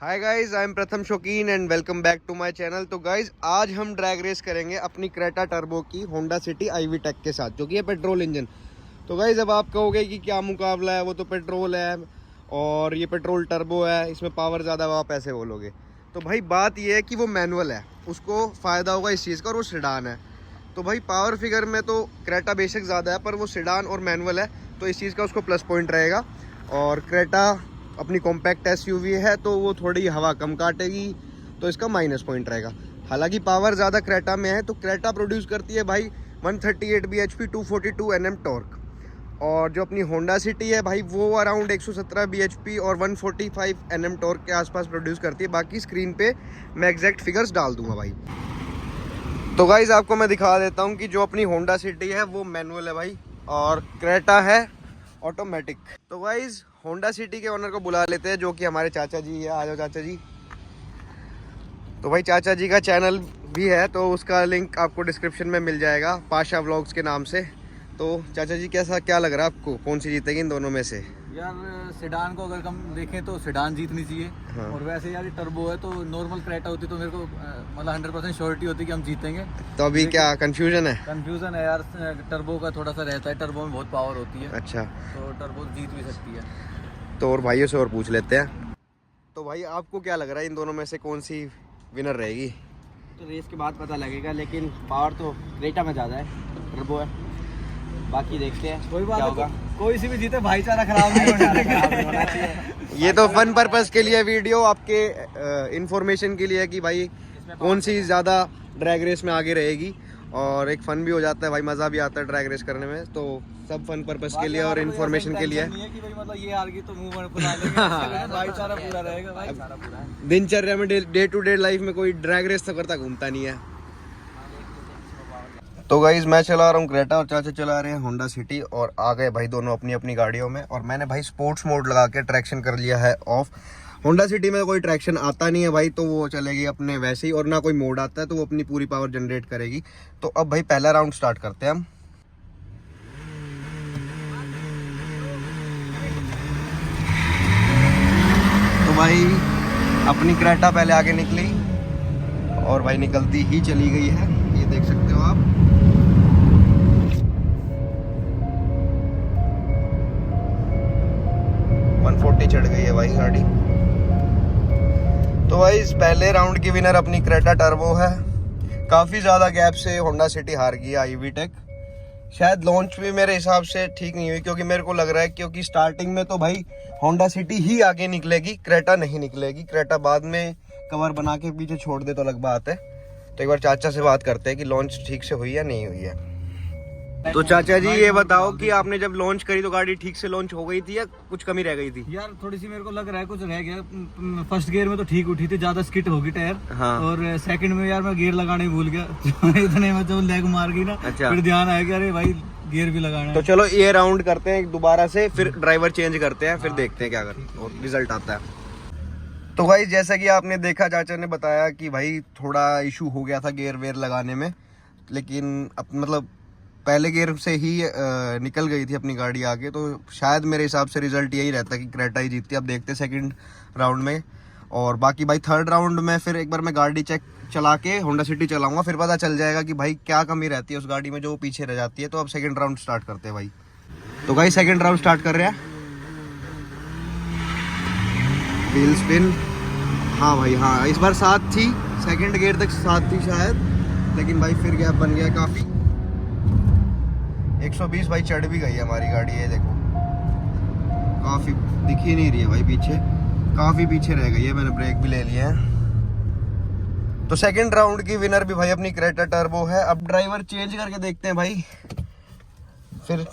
Hi guys, I am Pratham Shaukeen and welcome back to my channel. तो guys आज हम drag race करेंगे अपनी क्रेटा टर्बो की होंडा सिटी आईवी टेक के साथ, जो कि है पेट्रोल इंजन। तो गाइज अब आप कहोगे कि क्या मुकाबला है, वो तो पेट्रोल है और ये पेट्रोल टर्बो है, इसमें पावर ज़्यादा, आप ऐसे बोलोगे। तो भाई बात ये है कि वो मैनुअल है, उसको फ़ायदा होगा इस चीज़ का, और वो सेडान है। तो भाई पावर फिगर में तो क्रेटा बेशक ज़्यादा है, पर वो सेडान और मैनुअल है, तो इस चीज़ का उसको प्लस पॉइंट रहेगा। और क्रेटा अपनी कॉम्पैक्ट एसयूवी है, तो वो थोड़ी हवा कम काटेगी, तो इसका माइनस पॉइंट रहेगा। हालांकि पावर ज़्यादा क्रेटा में है, तो क्रेटा प्रोड्यूस करती है भाई 138 bhp 242 Nm टॉर्क, और जो अपनी होंडा सिटी है भाई वो अराउंड 117 bhp और 145 Nm टॉर्क के आसपास प्रोड्यूस करती है। बाकी स्क्रीन पे मैं एग्जैक्ट फिगर्स डाल दूंगा भाई। तो गाइज आपको मैं दिखा देता हूँ कि जो अपनी होंडा सिटी है वो मैनुअल है भाई, और क्रेटा है ऑटोमेटिक। तो गाइज होंडा सिटी के ओनर को बुला लेते हैं, जो कि हमारे चाचा जी है। आ जाओ चाचा जी। तो भाई चाचा जी का चैनल भी है, तो उसका लिंक आपको डिस्क्रिप्शन में मिल जाएगा, पाशा व्लॉग्स के नाम से। तो चाचा जी क्या लग रहा है आपको, कौन सी जीतेगी इन दोनों में से? यार सेडान को अगर हम देखें तो सेडान जीतनी चाहिए। हाँ। और वैसे यार टर्बो है, तो नॉर्मल क्रेटा होती तो मेरे को मतलब 100% श्योरिटी होती कि हम जीतेंगे। तो अभी क्या कंफ्यूजन है? कंफ्यूजन है यार, टर्बो का थोड़ा सा रहता है, टर्बो में बहुत पावर होती है। अच्छा, तो टर्बो जीत भी सकती है। तो और भाइयों से और पूछ लेते हैं। तो भाई आपको क्या लग रहा है इन दोनों में से कौन सी विनर रहेगी? तो रेस के बाद पता लगेगा, लेकिन पावर तो क्रेटा में ज़्यादा है, टर्बो है। बाकी देखते हैं कोई बात क्या नहीं, होगा। कोई सी भी जीते भाईचारा खराब नहीं होना चाहिए। ये तो फन पर्पस के लिए वीडियो, आपके इंफॉर्मेशन के लिए है कि भाई कौन सी ज़्यादा ड्रैग रेस में आगे रहेगी, और एक फन भी हो जाता है भाई, मज़ा भी आता है ड्रैग रेस करने में। तो सब फन पर्पस के लिए और इन्फॉर्मेशन के लिए। नहीं है कि भाई मतलब ये हार गई तो मुंह में फुला लेंगे, भाईचारा पूरा रहेगा भाई। दिनचर्या में डे टू डे लाइफ में कोई ड्रैग रेस तो करता घूमता नहीं है। तो गाइज मैं चला रहा हूँ क्रेटा और चाचा चला रहे हैं होंडा सिटी, और आ गए भाई दोनों अपनी अपनी गाड़ियों में। और मैंने भाई स्पोर्ट्स मोड लगा के ट्रैक्शन कर लिया है ऑफ। होंडा सिटी में कोई ट्रैक्शन आता नहीं है भाई, तो वो चलेगी अपने वैसे ही, और ना कोई मोड आता है, तो वो अपनी पूरी पावर जनरेट करेगी। तो अब भाई पहला राउंड स्टार्ट करते हैं हम। तो भाई अपनी क्रेटा पहले आगे निकली, और भाई निकलती ही चली गई है, ये देख सकते हो आप। चढ़ गई है भाई गाड़ी। तो भाई इस पहले राउंड की विनर अपनी क्रेटा टर्बो है। काफी ज्यादा गैप से होंडा सिटी हार गई आईवी टेक। शायद लॉन्च भी मेरे हिसाब से ठीक नहीं हुई, क्योंकि मेरे को लग रहा है क्योंकि स्टार्टिंग में तो भाई होंडा सिटी ही आगे निकलेगी, क्रेटा नहीं निकलेगी। क्रेटा बाद में कवर बना के पीछे छोड़ दे तो अलग बात है। तो एक बार चाचा से बात करते हैं कि लॉन्च ठीक से हुई या नहीं हुई है। तो चाचा जी ये बताओ कि आपने जब लॉन्च करी तो गाड़ी ठीक से लॉन्च हो गई थी या कुछ कमी रह गई थी? यार थोड़ी सी मेरे को लग रहा है कुछ रह गया। फर्स्ट गियर में तो ठीक उठी थी, ज्यादा स्किट होगी टायर। हाँ। और सेकंड में यार मैं गियर लगाने भूल गया। इतने में जो लेग मार गई ना। अच्छा। फिर ध्यान आया कि अरे भाई गियर भी लगाना है। तो चलो ये राउंड करते हैं दोबारा से, फिर ड्राइवर चेंज करते हैं, फिर देखते हैं क्या और रिजल्ट आता है। तो भाई जैसा कि आपने देखा, चाचा ने बताया कि भाई थोड़ा इशू हो गया था गियर वेयर लगाने में, लेकिन अब मतलब पहले गियर से ही निकल गई थी अपनी गाड़ी आगे। तो शायद मेरे हिसाब से रिजल्ट यही रहता है कि क्रेटा ही जीतती है। अब देखते हैं सेकंड राउंड में, और बाकी भाई थर्ड राउंड में फिर एक बार मैं गाड़ी चला के होंडा सिटी चलाऊंगा, फिर पता चल जाएगा कि भाई क्या कमी रहती है उस गाड़ी में जो पीछे रह जाती है। तो अब सेकंड राउंड स्टार्ट करते हैं भाई। तो भाई सेकंड राउंड स्टार्ट कर रहे हैं। व्हील स्पिन, हाँ भाई हाँ, इस बार साथ थी, सेकंड गियर तक साथ थी शायद, लेकिन भाई फिर गैप बन गया काफ़ी। 120 भाई चढ़ भी गई है हमारी गाड़ी, ये देखो काफ़ी दिख ही नहीं रही है भाई पीछे, काफ़ी पीछे रह गई है। मैंने ब्रेक भी ले लिए हैं। तो सेकंड राउंड की विनर भी भाई अपनी क्रेटा टर्बो है। अब ड्राइवर चेंज करके देखते हैं भाई, फिर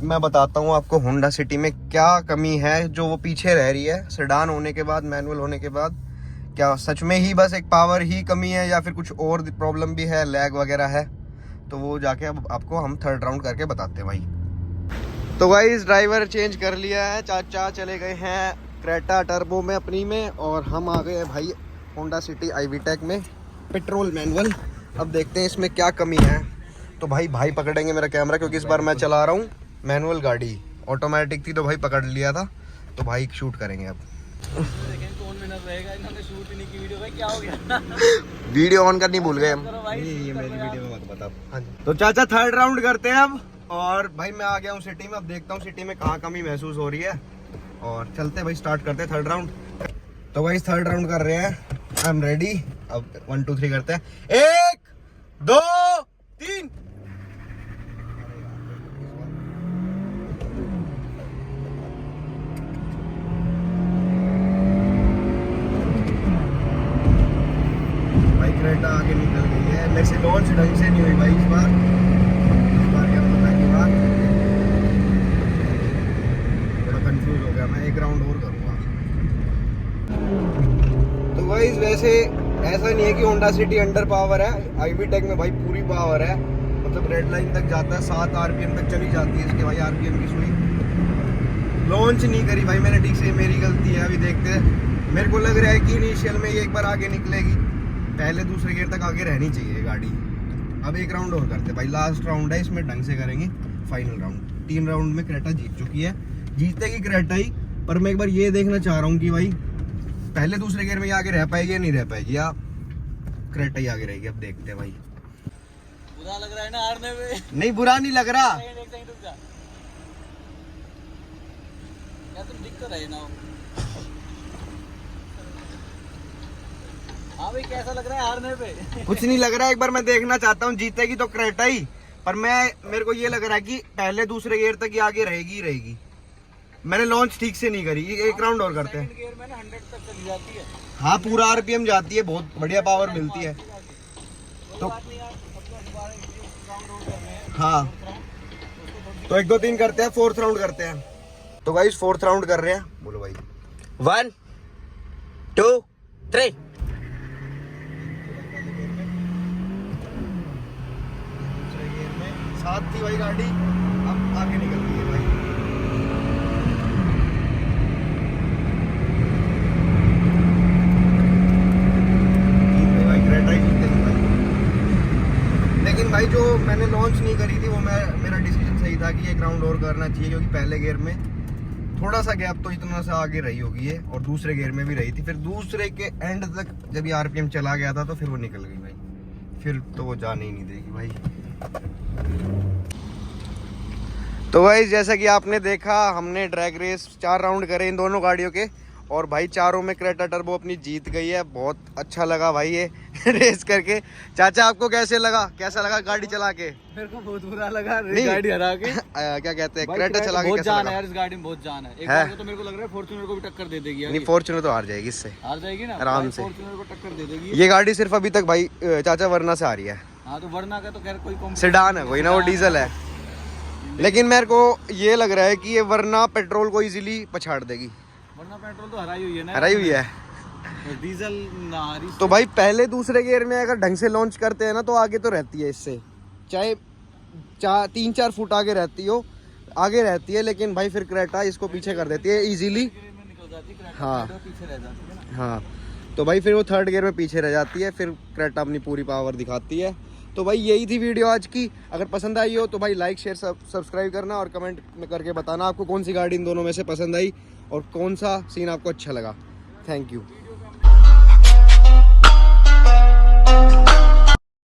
मैं बताता हूँ आपको होंडा सिटी में क्या कमी है जो वो पीछे रह रही है सेडान होने के बाद, मैनुअल होने के बाद। क्या सच में ही बस एक पावर ही कमी है, या फिर कुछ और प्रॉब्लम भी है, लैग वगैरह है? तो वो जाके अब आपको हम थर्ड राउंड करके बताते हैं भाई। तो भाई इस ड्राइवर चेंज कर लिया है, चाचा चले गए हैं क्रेटा टर्बो में अपनी में, और हम आ गए हैं भाई होंडा सिटी आईवी टेक में, पेट्रोल मैनुअल। अब देखते हैं इसमें क्या कमी है। तो भाई पकड़ेंगे मेरा कैमरा, क्योंकि इस बार मैं चला रहा हूँ मैनुअल गाड़ी। ऑटोमेटिक थी तो भाई पकड़ लिया था, तो भाई शूट करेंगे अब। बैनर रहेगा, इन्होंने शूट ही नहीं की वीडियो। भाई क्या हो गया? वीडियो ऑन करनी भूल गए हम। करो भाई, ये करो मेरी यार। वीडियो में मत बता। हाँ जी। तो चाचा थर्ड राउंड करते हैं अब। और भाई मैं आ गया हूँ सिटी में, अब देखता हूँ सिटी में कहाँ कमी महसूस हो रही है और चलते हैं भाई, स्टार्ट करते हैं थर्ड राउंड। तो भाई थर्ड राउंड कर रहे हैं, आई एम रेडी। अब 1 2 3 करते हैं, 1 2 3। भाई क्रेटा आगे निकल गई है, मेरे से लॉन्च ढंग से नहीं हुई भाई इस बार क्या पता की बात, थोड़ा कंफ्यूज हो गया मैं। एक राउंड और करूँगा। तो भाई वैसे ऐसा नहीं है कि होंडा सिटी अंडर पावर है, आईवी टेक में भाई पूरी पावर है, मतलब रेड लाइन तक जाता है, 7 आरपीएम तक चली जाती है इसके भाई। आरपीएम की सुनी, लॉन्च नहीं करी भाई मैंने ठीक से, मेरी गलती है। अभी देखते हैं, मेरे को लग रहा है कि इनिशियल में ये एक बार आगे निकलेगी, पहले दूसरे गियर तक आगे रहनी चाहिए गाड़ी। अब एक राउंड और करते भाई, लास्ट राउंड है, इसमें ढंग से करेंगे फाइनल राउंड। 3 राउंड में क्रेटा जीत चुकी है, जीतेगी क्रेटा ही, पर मैं एक बार ये देखना चाह रहा हूँ कि भाई पहले दूसरे गियर में ये आगे रह पाएगी या नहीं रह पाएगी, या क्रेटा ही आगे रहेगी। अब देखते हैं भाई। बुरा लग रहा है ना हारने में? नहीं बुरा नहीं लग रहा। एक सेकंड रुक जा। क्या तुम दिख तो रहे ना हो? हाँ भाई कैसा लग रहा है हारने पे? कुछ नहीं लग रहा है, एक बार मैं देखना चाहता हूँ, जीतेगी तो क्रेटा ही, पर मेरे को ये लग रहा है कि पहले दूसरे गियर तक ये आगे रहेगी ही रहेगी। मैंने लॉन्च ठीक से नहीं करी। एक राउंड और करते हैं। गियर में ना 100 तक चली जाती है। हाँ पूरा आरपीएम जाती है, बहुत बढ़िया पावर मिलती है। तो हाँ तो 1 2 3 करते हैं, 4th राउंड करते हैं। तो भाई 4th राउंड कर रहे हैं, बोलो भाई। 1 2 3। साथ थी भाई गाड़ी, अब आगे निकल गई है भाई। लेकिन भाई जो मैंने लॉन्च नहीं करी थी वो मेरा डिसीजन सही था कि एक राउंड और करना चाहिए, क्योंकि पहले गियर में थोड़ा सा गैप तो इतना सा आगे रही होगी है, और दूसरे गियर में भी रही थी। फिर दूसरे के एंड तक जब ये आरपीएम चला गया था तो फिर वो निकल गई भाई, फिर तो वो जाने ही नहीं देगी भाई। तो भाई जैसा कि आपने देखा, हमने ड्रैग रेस 4 राउंड करे इन दोनों गाड़ियों के, और भाई चारों में क्रेटा टर्बो अपनी जीत गई है। बहुत अच्छा लगा भाई ये रेस करके। चाचा आपको कैसा लगा गाड़ी चला के? मेरे को बहुत बुरा लगा नहीं। गाड़ी हरा के। क्या कहते हैं, भाई क्रेटा चला के बहुत कैसा जान लगा? है यार, इस गाड़ी में बहुत जान है। एक है? बार को तो मेरे को लग रहा है फॉर्च्यूनर को भी टक्कर दे देगी यार। नहीं फॉर्च्यूनर तो हार जाएगी इससे, हार जाएगी ना आराम से। फॉर्च्यूनर को टक्कर दे देगी ये गाड़ी सिर्फ अभी तक भाई चाचा वरना से आ रही है। हाँ तो वरना का तो खैर कोई सेडान है कोई ना, वो डीजल है। लेकिन मेरे को ये लग रहा है कि ये वरना पेट्रोल को इजीली पछाड़ देगी। वरना पेट्रोल तो हराई हुई है ना, हराई हुई है। डीजल ना हारी। तो भाई पहले दूसरे गियर में अगर ढंग से लॉन्च करते हैं ना तो आगे तो रहती है इससे, चाहे 3-4 फुट आगे रहती हो, आगे रहती है। लेकिन भाई फिर क्रेटा इसको पीछे कर देती है इजीली। हाँ पीछे रह जाती है ना। हाँ तो भाई फिर वो 3rd गियर में पीछे रह जाती है, फिर क्रेटा अपनी पूरी पावर दिखाती है। तो भाई यही थी वीडियो आज की। अगर पसंद आई हो तो भाई लाइक शेयर सब्सक्राइब करना, और कमेंट में करके बताना आपको कौन सी गाड़ी इन दोनों में से पसंद आई और कौन सा सीन आपको अच्छा लगा। Thank you.